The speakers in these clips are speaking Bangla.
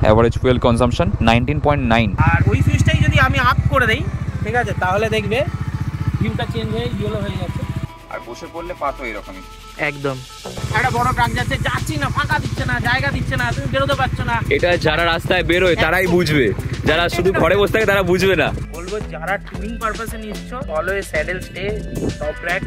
Average fuel consumption 19.9। আর ওই সুইচটাই যদি আমি আপ করে দেই, ঠিক আছে, তাহলে দেখবে ভিউটা চেঞ্জ হয়ে ইয়েলো হয়ে যাচ্ছে। আর বসে পড়লে পা তো এরকমই একদম। একটা বড় ট্রাক যাচ্ছে, যাচ্ছি না, ফাঁকা দিচ্ছে না, জায়গা দিচ্ছে না, তুমি বেরোতে পারছো না। এটা যারা রাস্তায় বেরোয় তারাই বুঝবে, যারা শুধু ঘরে বসে থাকে তারা বুঝবে না। বলবো যারা টুরিং পারপাসে নিচ্ছ, always saddle stay, top rack.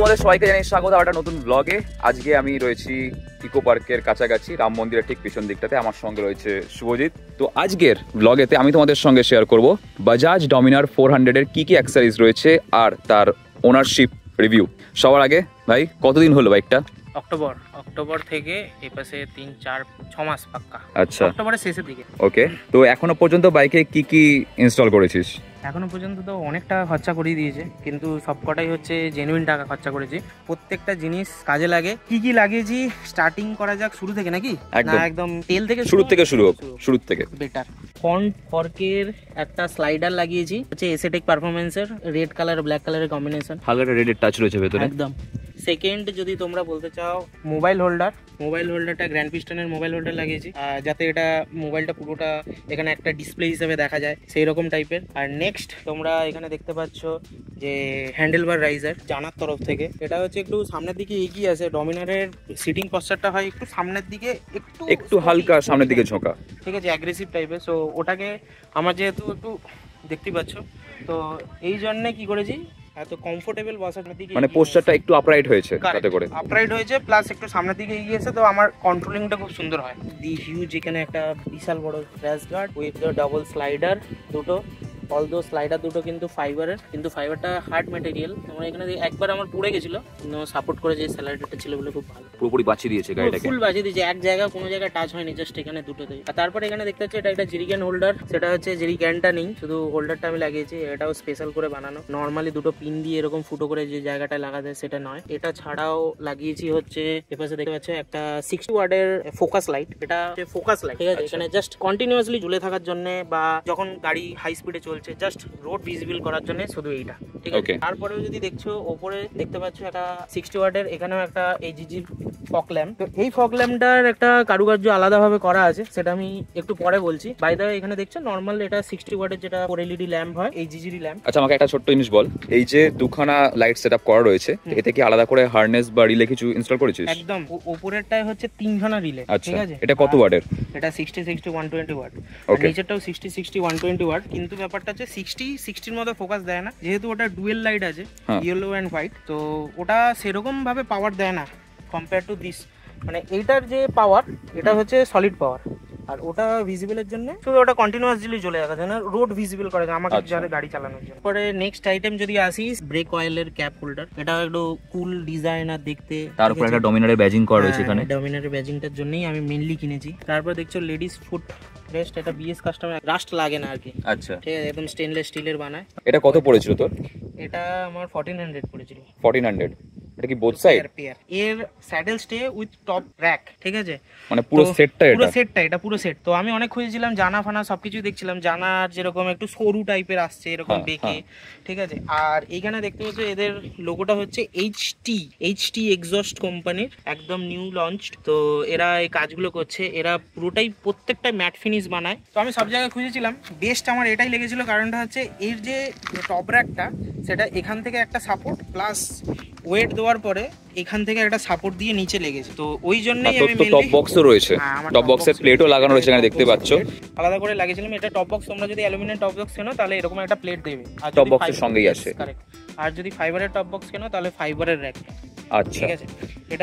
তোমাদের সবাইকে জানাই স্বাগত একটা নতুন ব্লগে। আজকে আমি রয়েছি ইকো পার্কের কাছাকাছি, রাম মন্দিরের ঠিক পিছন দিকটাতে। আমার সঙ্গে রয়েছে শুভজিৎ। তো আজকের ব্লগেতে আমি তোমাদের সঙ্গে শেয়ার করব বাজাজ ডমিনার 400 এর কি কি অ্যাক্সেসরিজ রয়েছে আর তার ওনারশিপ রিভিউ। সবার আগে ভাই, কতদিন হলো বাইকটা? অক্টোবর থেকে এই পাশে 3-4-6 মাস পাক্কা। আচ্ছা, অক্টোবরের শেষের দিকে। ওকে। তো এখনো পর্যন্ত বাইকে কি কি ইনস্টল করেছিস? এখনো পর্যন্ত তো অনেক টাকা খরচা করিয়ে দিয়েছে, কিন্তু সবকটাই হচ্ছে জেনুইন টাকা খরচা করেছি। প্রত্যেকেটা জিনিস কাজে লাগে। কি কি লাগিয়েছি স্টার্টিং করা যাক শুরু থেকে নাকি? না একদম তেল থেকে শুরু থেকে বেটার। ফ্রন্ট ফর্কের একটা স্লাইডার লাগিয়েছি, হচ্ছে এসেটেক পারফরম্যান্সের, রেড কালার ব্ল্যাক কালারের কম্বিনেশন, হালকা রেডের টাচ রয়েছে ভেতরে একদম। সেকেন্ড যদি তোমরা বলতে চাও, মোবাইল হোল্ডারটা গ্র্যান্ড পিস্টনের মোবাইল হোল্ডার লাগিয়েছি, যাতে এটা মোবাইলটা পুরোটা এখানে একটা ডিসপ্লে হিসেবে দেখা যায়, সেই রকম টাইপের। আর নেক্সট তোমরা এখানে দেখতে পাচ্ছ যে হ্যান্ডেল বার রাইজার জানার তরফ থেকে। এটা হচ্ছে একটু সামনের দিকে এগিয়ে আছে। ডমিনারের সিটিং পশ্চারটা হয় একটু সামনের দিকে, একটু হালকা সামনের দিকে ঝোঁকা, ঠিক আছে, অ্যাগ্রেসিভ টাইপের। সো ওটাকে আমার যেহেতু একটু দেখতে পাচ্ছ, তো এই জন্য কি করেছি, এত কমফোর্টেবল বসার দিকে, মানে পোস্টারটা একটু আপরাইট হয়েছে, তাতে করে আপরাইট হয়েছে, প্লাস একটু সামনের দিকে এগিয়েছে, তো আমার কন্ট্রোলিংটা খুব সুন্দর হয়। দি হিউজ এখানে একটা বিশাল বড় crash guard with the double slider দুটো। অলদো স্লাইডার দুটো কিন্তু ফাইবারের, কিন্তু ফাইবারটা হার্ড ম্যাটেরিয়াল। আমার এখানে একবার আমার পড়ে গেছিল, কিন্তু সাপোর্ট করে যে স্লাইডারটা ছিল বলে খুব ভালো, পুরোপুরি বাঁচিয়ে দিয়েছে গাড়িটাকে, ফুল বাঁচিয়ে দিয়েছে। এক জায়গা কোনো জায়গায় টাচ হয়নি, জাস্ট এখানে দুটোতে। আর তারপরে এখানে দেখতে হচ্ছে এটা একটা জেরিক্যান হোল্ডার। সেটা হচ্ছে জেরিক্যানটা নেই, শুধু হোল্ডারটা আমি লাগিয়েছি। এটাও স্পেশাল করে বানানো, নর্মালি দুটো পিন দিয়ে এরকম ফুটো করে যে জায়গাটা লাগাতে সেটা নয়। এটা ছাড়াও লাগিয়েছি হচ্ছে এপাশে দেখতে পাচ্ছ একটা 60 ওয়াটের ফোকাস লাইট। এটা ফোকাস লাইট, ঠিক আছে, এখানে জাস্ট কন্টিনিউয়াসলি ঝুলে থাকার জন্য, বা যখন গাড়ি হাই স্পিডে চলছে জাস্ট রোড ভিজিবল করার জন্য শুধু এইটা, ঠিক আছে। তারপরেও যদি দেখছো ওপরে দেখতে পাচ্ছ একটা 60 ওয়াটের, এখানেও একটা এইচজি ফগ ল্যাম্প। তো এই ফগ ল্যাম্পটার একটা কারুকার্য আলাদাভাবে করা আছে, সেটা আমি একটু পরে বলছি। বাই দ্য ওয়ে, এখানে দেখছো নরমাল এটা 60 ওয়াটের যেটা এলইডি ল্যাম্প হয়, এইচজি ল্যাম্প। আচ্ছা, আমাকে একটা ছোট্ট জিনিস বল, এই যে দুখানা লাইট সেটআপ করা রয়েছে, এতে কি আলাদা করে হারনেস বা রিলে কিছু ইনস্টল করেছিস? একদম, উপরেরটাই হচ্ছে 3খানা রিলে, ঠিক আছে। এটা কত ওয়াটের? এটা 60-60-120 ওয়াট, আর নিচেরটাও 60-60-120 ওয়াট। কিন্তু ব্যাপারটা হচ্ছে 60-60 এর মতো ফোকাস দেয় না, যেহেতু ওটা ডুয়েল লাইট আছে, ইয়েলো এন্ড হোয়াইট, তো ওটা সেরকম ভাবে পাওয়ার দেয় না কম্পেয়ার টু দিস। মানে এইটার যে পাওয়ার, এটা হচ্ছে সলিড পাওয়ার, আর ওটা ভিজিবলের জন্য শুধু ওটা কন্টিনিউয়াসলি চলে যাচ্ছে না, রোড ভিজিবল করে আমাকে যারা গাড়ি চালানোর জন্য। পরে নেক্সট আইটেম যদি আসিস, ব্রেক অয়েলের ক্যাপ হোল্ডার। এটা একটু কুল ডিজাইন আর দেখতে, তার উপরে একটা ডমিনারের ব্যাজিং করা রয়েছে। এখানে ডমিনারের ব্যাজিংটার জন্যই আমি মেইনলি কিনেছি। তারপর দেখছো লেডিস ফুট রেস্ট, এটা বিএস কাস্টমার, রাস্ট লাগে না আর কি। আচ্ছা, ঠিক আছে, একদম স্টেনলেস স্টিলের বানায়। এটা কত পড়েছিল তোর? এটা আমার 1400 পড়েছিল। 1400? এটা কি বোথ সাইড? এর saddle stay with top rack, ঠিক আছে, মানে পুরো সেটটা? এটা পুরো সেট। তো আমি অনেক খুঁজেছিলাম, জানা ফানা সবকিছু দেখছিলাম, জানার যেরকম একটু সরু টাইপের আসছে এরকম বেঁকে, ঠিক আছে। আর এইখানে দেখতে পাচ্ছ এদের লোগোটা হচ্ছে এইচটি এক্সস্ট কোম্পানির, একদম নিউ লঞ্চ। তো এরা এই কাজগুলো করছে, এরা পুরোটাই প্রত্যেকটা ম্যাট ফিনিশ বানায়। তো আমি সব জায়গায় খুঁজেছিলাম, বেস্ট আমার এটাই লেগেছিল। কারণটা হচ্ছে এর যে টপ র্যাকটা, সেটা এখান থেকে একটা সাপোর্ট, প্লাস ওয়েট দেওয়ার পরে এখান থেকে একটা সাপোর্ট দিয়ে নিচে লেগেছে। তো ওই জন্যই আমি টপ বক্সও রয়েছে, টপ বক্সের প্লেটও লাগানো রয়েছে, এখানে দেখতে পাচ্ছ। আলাদা করে লাগিয়েছিলাম। এটা টপ বক্স, তোমরা যদি অ্যালুমিনিয়াম টপ বক্স কেনো তাহলে এরকম একটা প্লেট দেবে, আর টপ বক্সের সঙ্গেই আসে। কারেক্ট। আর যদি ফাইবারের টপ বক্স কেনো তাহলে ফাইবারের র্যাক। আচ্ছা,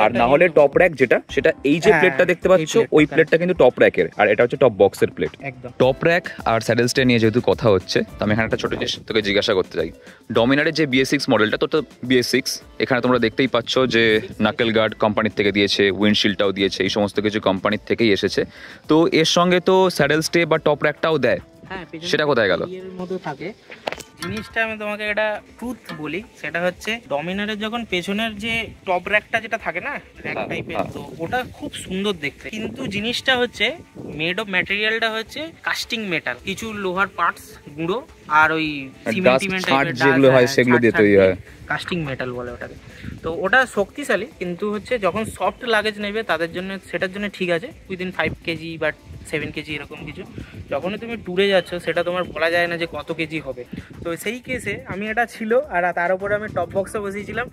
আর না হলে টপ র্যাক যেটা, সেটা এই যে প্লেটটা দেখতে পাচ্ছ, ওই প্লেটটা কিন্তু টপ র্যাকের, আর এটা হচ্ছে টপ বক্সের প্লেট। একদম। টপ র্যাক আর স্যাডেল স্টে নিয়ে যেহেতু কথা হচ্ছে, তো আমি এখানে একটা ছোট জিনিস তোকে জিজ্ঞাসা করতে চাই। ডমিনারের যে BS6 মডেলটা, তো BS6 এখানে তোমরা দেখতেই পাচ্ছ যে নাকেল গার্ড কোম্পানির থেকে দিয়েছে, উইন্ডশিল্ডটাও দিয়েছে, এই সমস্ত কিছু কোম্পানির থেকেই এসেছে। তো এর সঙ্গে তো স্যাডেল স্টে বা টপ র্যাকটাও দেয়, সেটা কোথায় গেল? এর মধ্যে থাকে জিনিসটা আমি তোমাকে একটা ট্রুথ বলি, সেটা হচ্ছে ডমিনারের যখন পেছনের যে টপ র্যাকটা যেটা থাকে না, র্যাক টাইপের, তো ওটা খুব সুন্দর দেখতে, কিন্তু জিনিসটা হচ্ছে মেড অফ ম্যাটেরিয়ালটা হচ্ছে কাস্টিং মেটাল, কিছু লোহার পার্টস গুঁড়ো আর ওই সিমেন্ট টাইপের যেগুলো হয় সেগুলো দিয়ে তৈরি হয়, কাস্টিং মেটাল বলে ওটাকে। তো ওটা শক্তিশালী, কিন্তু হচ্ছে যখন সফট লাগেজ নেবে তাদের জন্য, সেটার জন্য ঠিক আছে উইদিন 5 কেজি বা 7 কেজি এরকম কিছু। যখনই তুমি ট্যুরে যাচ্ছ সেটা তোমার বলা যায় না যে কত কেজি হবে। তো সেই কেসে আমি এটা ছিল, আর তার উপরে আমি টপ বক্সে বসিয়েছিলাম।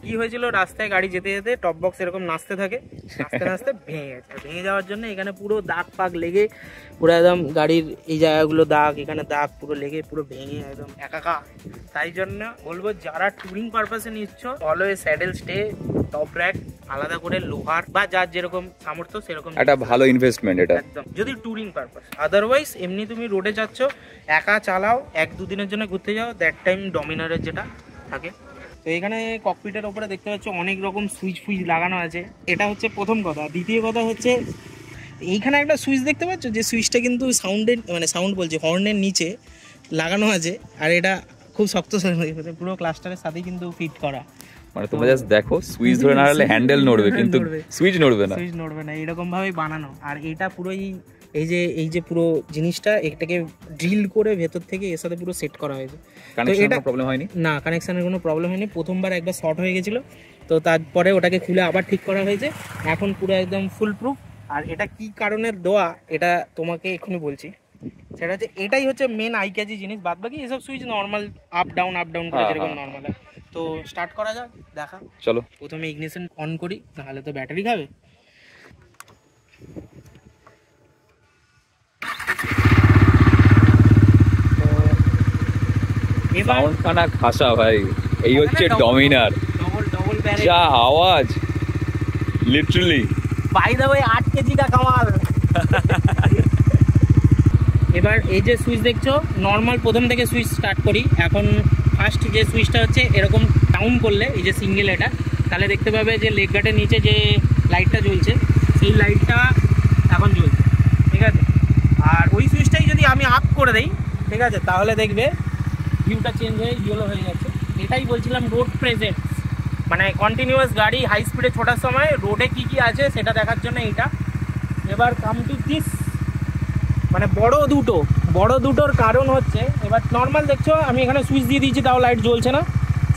কি হয়েছিল, রাস্তায় গাড়ি যেতে যেতে টপ বক্স এরকম নাচতে থাকে, নাচতে নাচতে ভেঙে গেছে। ভেঙে যাওয়ার জন্য এখানে পুরো দাগ পাক লেগে পুরো একদম গাড়ির এই জায়গাগুলো দাগ, এখানে দাগ পুরো লেগে পুরো ভেঙে একদম একাকার। তাই জন্য বলবো যারা ট্যুরিং পারপাসে নিচ্ছ, always saddle stay, top rack আলাদা করে লোহার বা যার যেরকম সামর্থ্য সেরকম একটা ভালো ইনভেস্টমেন্ট এটা একদম, যদি ট্যুরিং পারপাস। আদারওয়াইজ এমনি তুমি রোডে যাচ্ছ, একা চালাও, 1-2 দিনের জন্য ঘুরতে যাও, দ্যাট টাইম ডমিনারের যেটা থাকে। তো এখানে ককপিটের ওপরে দেখতে পাচ্ছ অনেক রকম সুইচ ফুইচ লাগানো আছে, এটা হচ্ছে প্রথম কথা। দ্বিতীয় কথা হচ্ছে এইখানে একটা সুইচ দেখতে পাচ্ছ, যে সুইচটা কিন্তু সাউন্ডের মানে সাউন্ড বলছে হর্নের নিচে লাগানো আছে, আর এটা খুব শক্ত পুরো ক্লাস্টারের সাথে কিন্তু ফিট করা। মানে তোমরা জাস্ট দেখো সুইচ ধরে না হলে হ্যান্ডেল নড়বে, কিন্তু সুইচ নড়বে না, সুইচ নড়বে না, এরকম ভাবেই বানানো। আর এটা পুরোই এই যে পুরো জিনিসটা এটাকে ড্রিল করে ভেতর থেকে এর সাথে পুরো সেট করা হয়েছে। তো এটা প্রবলেম হয়নি না, কানেকশনের কোনো প্রবলেম হয়নি। প্রথমবার একবার শর্ট হয়ে গেছিল, তো তারপরে ওটাকে খুলে আবার ঠিক করা হয়েছে, এখন পুরো একদম ফুল প্রুফ। আর এটা কি কারণের দেওয়া এটা তোমাকে এক্ষুনি বলছি, সেটা হচ্ছে এটাই হচ্ছে মেন আইক্যাচি জিনিস। বাদ বাকি এসব সুইচ নর্মাল আপ ডাউন করে যেরকম নর্মাল হয়। তো স্টার্ট করা যাক, দেখা। চলো প্রথমে ইগনিশন অন করি, তাহলে তো ব্যাটারি খাবে। সাউন্ডখানা খাসা ভাই, এই হচ্ছে ডমিনার, ডবল যা আওয়াজ literally. By the way 8 KG কা কামাল। এবার এই যে সুইচ দেখছো, নর্মাল প্রথম থেকে সুইচ স্টার্ট করি। এখন ফার্স্ট যে সুইচটা হচ্ছে এরকম ডাউন করলে, এই যে সিঙ্গেল এটা, তাহলে দেখতে পাবে যে লেগ গার্ডের নিচে যে লাইটটা জ্বলছে সেই লাইটটা এখন জ্বলছে, ঠিক আছে। আর ওই সুইচটাই যদি আমি আপ করে দিই, ঠিক আছে, তাহলে দেখবে ভিউটা চেঞ্জ হয়ে ইয়েলো হয়ে যাচ্ছে। এটাই বলছিলাম রোড প্রেজেন্স, মানে কন্টিনিউয়াস গাড়ি হাই স্পিডে ছোটার সময় রোডে কি কি আছে সেটা দেখার জন্য এইটা। এবার কাম টু দিস, মানে বড় দুটোর কারণ হচ্ছে, এবার নর্মাল দেখছো আমি এখানে সুইচ দিয়ে দিয়েছি তাও লাইট জ্বলছে না,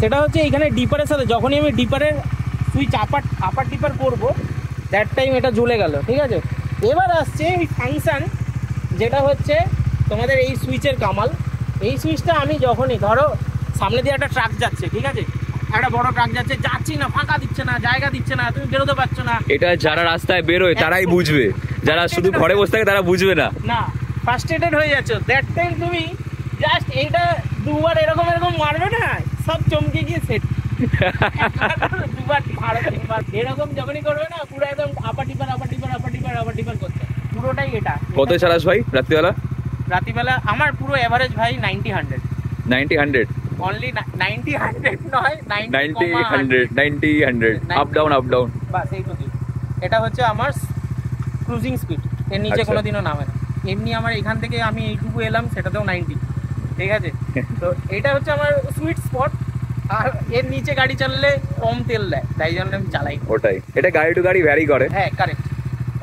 সেটা হচ্ছে এখানে ডিপারের সাথে যখনই আমি ডিপারের সুইচ আপার ডিপার করবো, দ্যাট টাইম এটা জ্বলে গেল, ঠিক আছে। এবার আসছে এই ফাংশন, যেটা হচ্ছে তোমাদের এই সুইচের কামাল। এই সুইচটা আমি যখনই ধরো সামনে দিয়ে একটা ট্রাক যাচ্ছে, ঠিক আছে, একটা বড় ট্রাক যাচ্ছি না, ফাঁকা দিচ্ছে না, জায়গা দিচ্ছে না, তুমি বেরোতে পারছো না। এটা যারা রাস্তায় বেরোয় তারাই বুঝবে, যারা শুধু ঘরে বসে থাকে তারা বুঝবে না। ফার্স্ট্রেটেড হয়ে যাচ্ছে, দ্যাট টাইম তুমি জাস্ট এইটা দুবার এরকম মারবে না, সব চমকে গিয়ে সেট। দুবার এরকম যখনই করবে না, পুরো একদম আপার ডিপার করছে পুরোটাই। এটা কত চালাস ভাই রাত্রিবেলা? আমার পুরো এভারেজ ভাই 90-100 অনলি 90-100 নয়, 90-100 আপ ডাউন বাস এইটুকুই। এটা হচ্ছে আমার ক্রুজিং স্পিড, এর নিচে কোনোদিনও নামে না। এমনি আমার এখান থেকে আমি এইটুকু এলাম, সেটাতেও 90, ঠিক আছে। তো এটা হচ্ছে আমার সুইট স্পট। আর এর নিচে গাড়ি চালালে কম তেল দেয়, তাই জন্য আমি চালাই ওটাই। এটা গাড়ি টু গাড়ি ভ্যারি করে, হ্যাঁ কারেক্ট,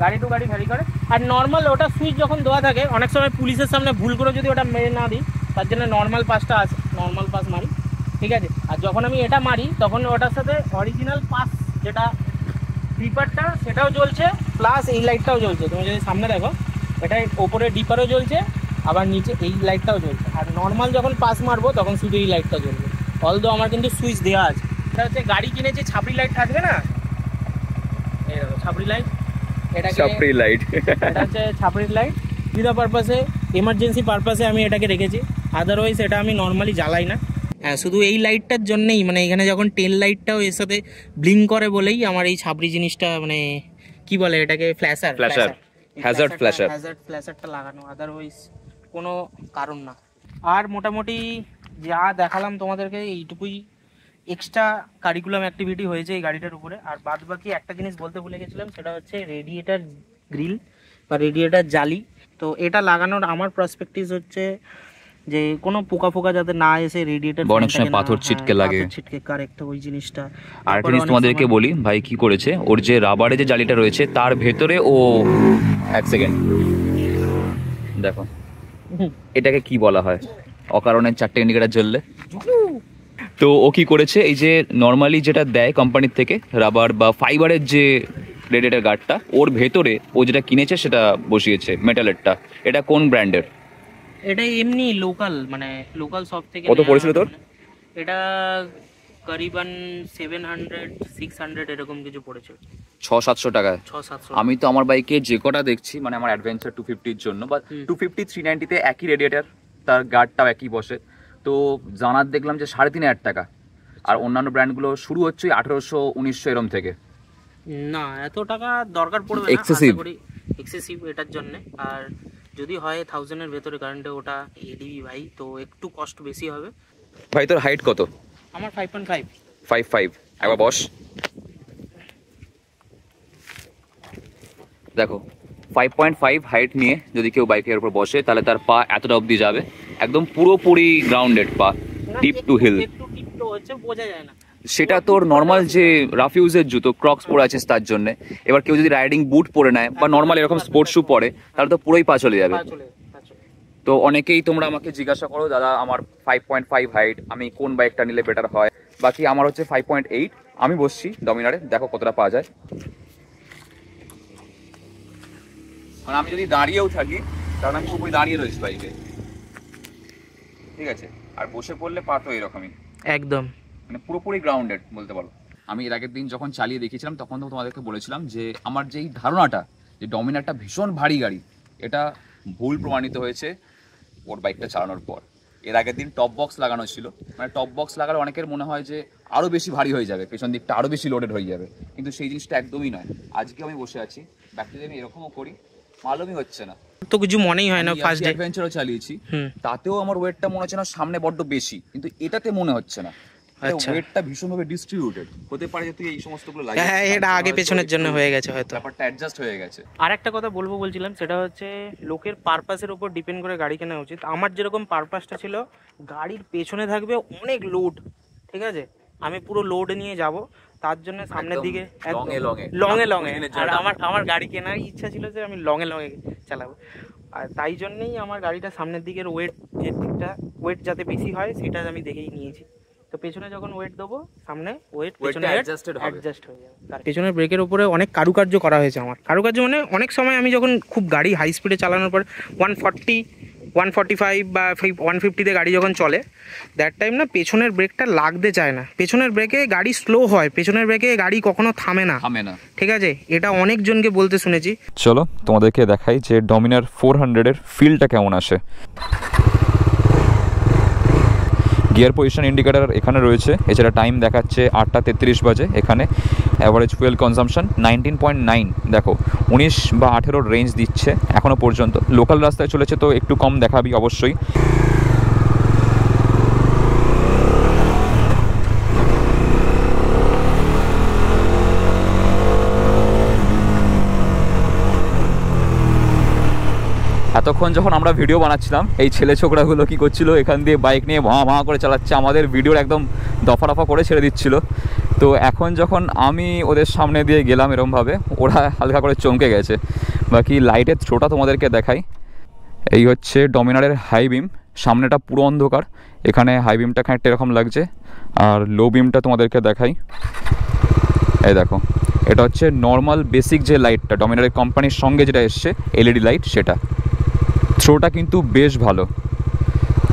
গাড়ি টু গাড়ি ভ্যারি করে। আর নর্মাল ওটা সুইচ যখন দেওয়া থাকে, অনেক সময় পুলিশের সামনে ভুল করে যদি ওটা মেরে না দিই, তার জন্য নর্মাল পাসটা আছে, নর্মাল পাস মারি, ঠিক আছে। আর যখন আমি এটা মারি তখন ওটার সাথে অরিজিনাল পাস যেটা ডিপারটা সেটাও জ্বলছে, প্লাস এই লাইটটাও জ্বলছে। তুমি যদি সামনে দেখো, এটা ওপরে ডিপারও জ্বলছে, আবার নিচে এই লাইটটাও জ্বলছে। আর নর্মাল যখন পাস মারবো তখন শুধু এই লাইটটা জ্বলবে, অলদো আমার কিন্তু সুইচ দেওয়া আছে। এটা হচ্ছে গাড়ি কিনেছে, ছাপড়ি লাইট থাকবে না, এই দেখো ছাপড়ি লাইট, এটা হচ্ছে ছাপড়ির লাইট। সুবিধা পারপাসে, এমার্জেন্সি পারপাসে আমি এটাকে রেখেছি, আদারওয়াইজ এটা আমি নর্মালি জ্বালাই না। হ্যাঁ, শুধু এই লাইটটার জন্যেই, মানে এখানে যখন টেল লাইটটাও এর সাথে ব্লিঙ্ক করে বলেই আমার এই ছাপড়ি জিনিসটা, মানে কি বলে এটাকে, হ্যাজার্ড ফ্ল্যাশারটা লাগানো, আদারওয়াইজ কোনো কারণ না। আর মোটামুটি যা দেখালাম তোমাদেরকে, এইটুকুই এক্সট্রা কারিকুলাম অ্যাক্টিভিটি হয়েছে এই গাড়িটার উপরে। আর বাদ বাকি একটা জিনিস বলতে ভুলে গেছিলাম, সেটা হচ্ছে রেডিয়েটার গ্রিল বা রেডিয়েটার জালি। তো এটা লাগানোর আমার পার্সপেক্টিভ হচ্ছে, যে কোনো পোকা ফোকা যাতে না এসে রেডিয়েটর অনেক সময় পাথর ছিটকে লাগে, ছিটকে কারেক্ট ওই জিনিসটা। আর একটা জিনিস তোমাদেরকে বলি, ভাই কি করেছে, ওর যে রাবারে যে জালিটা রয়েছে তার ভেতরে ও এক সেকেন্ড দেখো এটাকে কি বলা হয়, অকারণে 4টে ইন্ডিকেটার জ্বললে। তো ও কি করেছে, এই যে নর্মালি যেটা দেয় কোম্পানির থেকে রাবার বা ফাইবারের যে রেডিয়েটর গার্ডটা, ওর ভেতরে ও যেটা কিনেছে সেটা বসিয়েছে মেটালেরটা। এটা কোন ব্র্যান্ডের? এটা এমনি লোকাল, মানে লোকাল শপ থেকে। কত পড়েছিল তোর? এটা করিবান 700-600 এরকম কিছু পড়েছে, 600-700 টাকায়। 600-700। আমি তো আমার বাইকে যে কটা দেখছি, মানে আমার অ্যাডভেঞ্চার 250 এর জন্য বা 250-390 তে একই রেডিয়েটর, তার গার্ডটাও একই বসে। তো জানার দেখলাম যে 3,500 টাকা, আর অন্যান্য ব্র্যান্ডগুলো শুরু হচ্ছে 1800-1900 এরম থেকে। না এত টাকা দরকার পড়বে না, এক্সেসিভ এক্সেসিভ এটার জন্য। আর যদি হয় 1000 এর ভেতরে কারেন্টে, ওটা এডিবি ভাই, তো একটু কষ্ট বেশি হবে। ভাই তোর হাইট কত? আমার 5.5। 5'5", একবার বস। দেখো 5.5 হাইট নিয়ে যদি কেউ বাইকের উপর বসে তাহলে তার পা এতটা অবধি যাবে, একদম পুরোপুরি গ্রাউন্ডেড পা, টিপ টু হিল। একটু টিপ তো হচ্ছে, বোঝা যায় না। সেটা তোর নর্মাল যে রাফিউজের জুতো ক্রক্স পরে আছিস তার জন্য। এবার কেউ যদি রাইডিং বুট পরে নেয় বা নর্মাল এরকম স্পোর্টস শু পরে, তাহলে তো পুরোই পা চলে যাবে। তো অনেকেই তোমরা আমাকে জিজ্ঞাসা করো, দাদা আমার 5.5 হাইট, আমি কোন বাইকটা নিলে বেটার হয়। বাকি আমার হচ্ছে 5.8, আমি বসছি ডমিনারে, দেখো কতটা পাওয়া যায়। মানে আমি যদি দাঁড়িয়েও থাকি, কারণ আমি পুরোপুরি দাঁড়িয়ে রয়েছি বাইকে, ঠিক আছে, আর বসে পড়লে পা তো এরকমই একদম, মানে পুরোপুরি গ্রাউন্ডেড বলতে পারো। আমি এর আগের দিন যখন চালিয়ে দেখিয়েছিলাম তখন তো তোমাদেরকে বলেছিলাম যে আমার যেই ধারণাটা যে ডমিনারটা ভীষণ ভারী গাড়ি, এটা ভুল প্রমাণিত হয়েছে ওর বাইকটা চালানোর পর। এর আগের দিন টপ বক্স লাগানো ছিল, মানে টপ বক্স লাগালে অনেকের মনে হয় যে আরও বেশি ভারী হয়ে যাবে, পেছন দিকটা আরও বেশি লোডেড হয়ে যাবে, কিন্তু সেই জিনিসটা একদমই নয়। আজকে আমি বসে আছি, ব্যাকটা আমি এরকমও করি, মালুমই হচ্ছে না, তো কিছু মনেই হয় না। ফার্স্ট ডে অ্যাডভেঞ্চারও চালিয়েছি, তাতেও আমার ওয়েটটা মনে হচ্ছে না সামনে বড্ড বেশি, কিন্তু এটাতে মনে হচ্ছে না। ওয়েটটা ভীষণভাবে ডিস্ট্রিবিউটেড হতে পারে, যে তুই এই সমস্তগুলো লাগিয়ে, হ্যাঁ এটা আগে পেছনের জন্য হয়ে গেছে হয়তো, ব্যাপারটা অ্যাডজাস্ট হয়ে গেছে। আর একটা কথা বলছিলাম, সেটা হচ্ছে লোকের পারপাসের উপর ডিপেন্ড করে গাড়ি কেনা উচিত। আমার যেরকম পারপাসটা ছিল, গাড়ির পেছনে থাকবে অনেক লোড, ঠিক আছে, আমি পুরো লোড নিয়ে যাব, তার জন্য সামনের দিকে লঙে আর আমার গাড়ি কেনার ইচ্ছা ছিল যে আমি লঙে চালাবো। আর তাই জন্যই আমার গাড়িটা সামনের দিকের ওয়েট যাতে বেশি হয় সেটা আমি দেখেই নিয়েছি। তো পেছনে যখন ওয়েট দেবো, সামনে ওয়েট পেছনে অ্যাডজাস্ট হয়ে যাবে। পেছনের ব্রেকের উপরে অনেক কারুকার্য করা হয়েছে। আমার কারুকার্য মানে অনেক সময় আমি যখন খুব গাড়ি হাই স্পিডে চালানোর পর 145 বা 150-তে গাড়ি যখন চলে, দ্যাট টাইম না পেছনের ব্রেকটা লাগতে চায় না, পেছনের ব্রেকে গাড়ি স্লো হয়, পেছনের ব্রেকে গাড়ি কখনো থামে না, ঠিক আছে, এটা অনেকজনকে বলতে শুনেছি। চলো তোমাদেরকে দেখাই যে ডমিনার 400-এর ফিলটা কেমন আসে। গিয়ার পজিশন ইন্ডিকেটার এখানে রয়েছে, এছাড়া টাইম দেখাচ্ছে 8টা 33 বাজে। এখানে অ্যাভারেজ ফুয়েল কনজাম্পশন 19.9, দেখো 19 বা 18 রেঞ্জ দিচ্ছে এখনও পর্যন্ত। লোকাল রাস্তায় চলেছে তো একটু কম দেখাবি অবশ্যই। এতক্ষণ যখন আমরা ভিডিও বানাচ্ছিলাম, এই ছেলে ছোকরাগুলো কি করছিল, এখান দিয়ে বাইক নিয়ে ভাঁ করে চালাচ্ছে, আমাদের ভিডিওর একদম দফা করে ছেড়ে দিচ্ছিল। তো এখন যখন আমি ওদের সামনে দিয়ে গেলাম এরমভাবে, ওরা হালকা করে চমকে গেছে। বাকি লাইটের থ্রোটা তোমাদেরকে দেখাই। এই হচ্ছে ডমিনারের হাই বিম, সামনেটা পুরো অন্ধকার, এখানে হাই বিমটা খানিকটা এরকম লাগছে, আর লো বিমটা তোমাদেরকে দেখাই। এই দেখো, এটা হচ্ছে নর্মাল বেসিক যে লাইটটা ডমিনারের কোম্পানির সঙ্গে যেটা এসছে এলইডি লাইট, সেটা। থ্রোটা কিন্তু বেশ ভালো।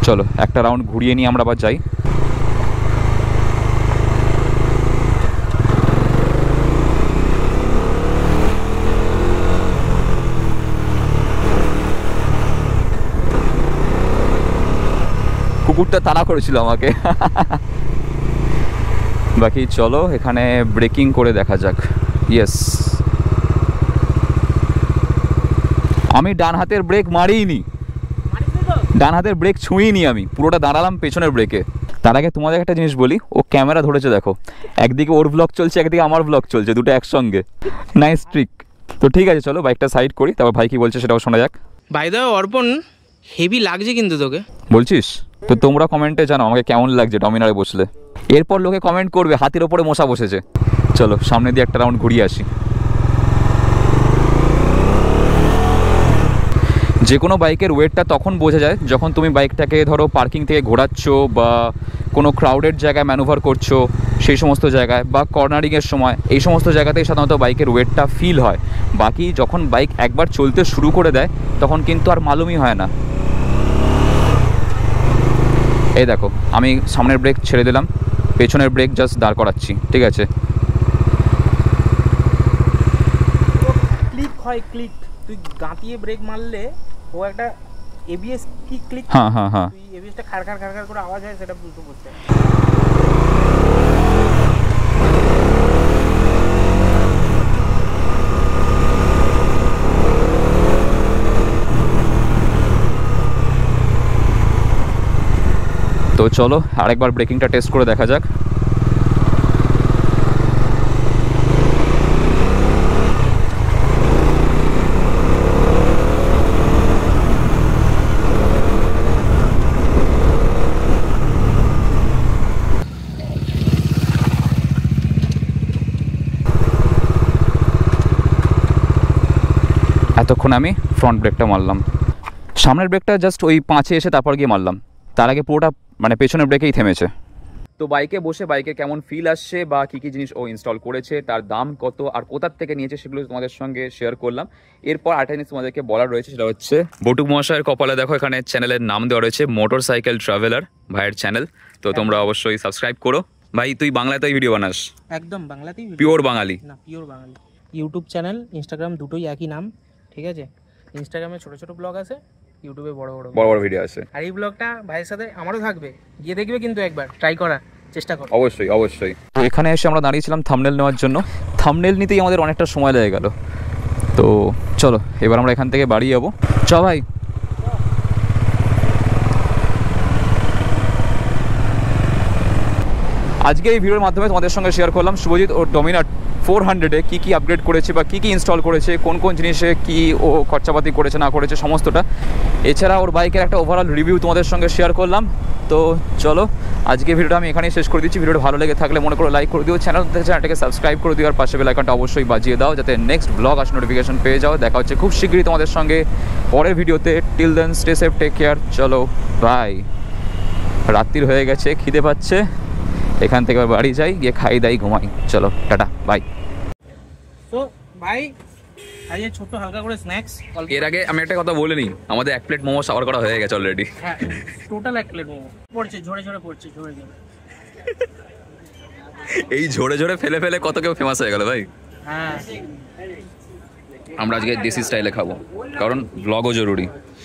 চলো একটা রাউন্ড ঘুরিয়ে নিয়ে আমরা আবার যাই। কুকুরটা তাড়া করেছিল আমাকে। বাকি চলো এখানে ব্রেকিং করে দেখা যাক। ইয়েস, আমি ডান হাতের ব্রেক মারিনি, ডান হাতের ব্রেক ছুঁইনি, আমি পুরোটা দাঁড়ালাম পেছনের ব্রেকে। তার আগে তোমাদের একটা জিনিস বলি, ও ক্যামেরা ধরেছে দেখো, একদিকে ওর ব্লগ চলছে, একদিকে আমার ব্লগ চলছে, দুটো একসঙ্গে, নাইস ট্রিক। তো ঠিক আছে চলো বাইকটা সাইড করি, তারপর ভাই কি বলছে সেটাও শোনা যাক। বাই দ্য ওয়ে অর্পণ, হেভি লাগছে কিন্তু তোকে। বলছিস? তো তোমরা কমেন্টে জানাও আমাকে কেমন লাগছে ডমিনারে বসলে। এরপর লোকে কমেন্ট করবে হাতির ওপরে মশা বসেছে। চলো সামনে দিয়ে একটা রাউন্ড ঘুরিয়ে আসি। যে কোনো বাইকের ওয়েটটা তখন বোঝা যায় যখন তুমি বাইকটাকে ধরো পার্কিং থেকে ঘোরাচ্ছ বা কোনো ক্রাউডেড জায়গায় ম্যানুভার করছো, সেই সমস্ত জায়গায় বা কর্নারিংয়ের সময়, এই সমস্ত জায়গাতেই সাধারণত বাইকের ওয়েটটা ফিল হয়। বাকি যখন বাইক একবার চলতে শুরু করে দেয় তখন কিন্তু আর মালুমই হয় না। এই দেখো আমি সামনের ব্রেক ছেড়ে দিলাম, পেছনের ব্রেক জাস্ট দাঁড় করাচ্ছি, ঠিক আছে? ক্লিক হয়, ক্লিক, তুই গাঁতিয়ে ব্রেক মারলে ও একটা এবিএস কি ক্লিক, হ্যাঁ হ্যাঁ হ্যাঁ, তুই এবিএসটা খাড়খাড় খাড়খাড় করে আওয়াজ হয়, সেটা বুঝতে পারছিস। তো চলো আরেকবার ব্রেকিংটা টেস্ট করে দেখা যাক। এতক্ষণ আমি ফ্রন্ট ব্রেকটা মারলাম, সামনের ব্রেকটা জাস্ট ওই 5-এ এসে তারপর গিয়ে মারলাম, তার আগে পুরোটা মানে পেছনের ব্রেকেই থেমেছে। তো বাইকে বসে বাইকে কেমন ফিল আসছে বা কী কী জিনিস ও ইনস্টল করেছে, তার দাম কত আর কোথার থেকে নিয়েছে সেগুলো তোমাদের সঙ্গে শেয়ার করলাম। এরপর আরেকটা জিনিস তোমাদেরকে বলার রয়েছে, সেটা হচ্ছে বটুক মহাশয়ের কপালে দেখো এখানে চ্যানেলের নাম দেওয়া রয়েছে মোটর সাইকেল ট্রাভেলার, ভাইয়ের চ্যানেল। তো তোমরা অবশ্যই সাবস্ক্রাইব করো। ভাই তুই বাংলাতেই ভিডিও বানাস? একদম বাংলাতেই, পিওর বাঙালি না, পিওর বাঙালি। ইউটিউব চ্যানেল, ইনস্টাগ্রাম দুটোই একই নাম, ঠিক আছে? ইনস্টাগ্রামে ছোট ছোট ব্লগ আছে, ইউটিউবে বড় বড় বড় ভিডিও আছে। আর এই ব্লগটা ভাইয়ের সাথে আমারও থাকবে, গিয়ে দেখবে কিন্তু একবার ট্রাই করার চেষ্টা করো। অবশ্যই অবশ্যই। তো এখানে এসে আমরা দাঁড়িয়েছিলাম থাম্বনেল নেওয়ার জন্য, থাম্বনেল নিতেই আমাদের অনেকটা সময় লেগে গেল। তো চলো এবার আমরা এখান থেকে বাড়ি যাবো। চ ভাই। আজকে এই ভিডিওর মাধ্যমে তোমাদের সঙ্গে শেয়ার করলাম শুভজিৎ ও ডমিনার 400-এ কী কী আপগ্রেড করেছে বা কী কী ইনস্টল করেছে, কোন কোন জিনিসে কী ও খরচাপাতি করেছে না করেছে সমস্তটা। এছাড়া ওর বাইকের একটা ওভারঅল রিভিউ তোমাদের সঙ্গে শেয়ার করলাম। তো চলো আজকে ভিডিওটা আমি এখানেই শেষ করে দিচ্ছি। ভিডিওটা ভালো লেগে থাকলে মনে করে লাইক করে দিও, চ্যানেলটাকে সাবস্ক্রাইব করে দিও, আর পাশে বেল আইকনটা অবশ্যই বাজিয়ে দাও যাতে নেক্সট ব্লগ আসে নোটিফিকেশন পেয়ে যাও। দেখা হচ্ছে খুব শীঘ্রই তোমাদের সঙ্গে পরের ভিডিওতে। Till then stay safe, take care, চলো বাই। রাত্রির হয়ে গেছে, খিদে পাচ্ছে, এখান থেকে বাড়ি যাই, গিয়ে খাই দাই ঘুমাই। চলো টাটা বাই। তো ভাই আজকে ছোট্ট হালকা করে স্ন্যাক্স। এর আগে আমি একটা কথা বলে নিই, আমাদের 1 প্লেট মোমো সার্ভ করা হয়ে গেছে অলরেডি। হ্যাঁ, টোটাল 1 প্লেট মোমো পড়ছে, ঝরে ঝরে পড়ছে, ঝরে ঝরে। এই ঝরে ঝরে ফেলে ফেলে কত কেউ ফেমাস হয়ে গেল ভাই। হ্যাঁ, আমরা আজকে দেশি স্টাইলে খাবো, কারণ ব্লগও জরুরি।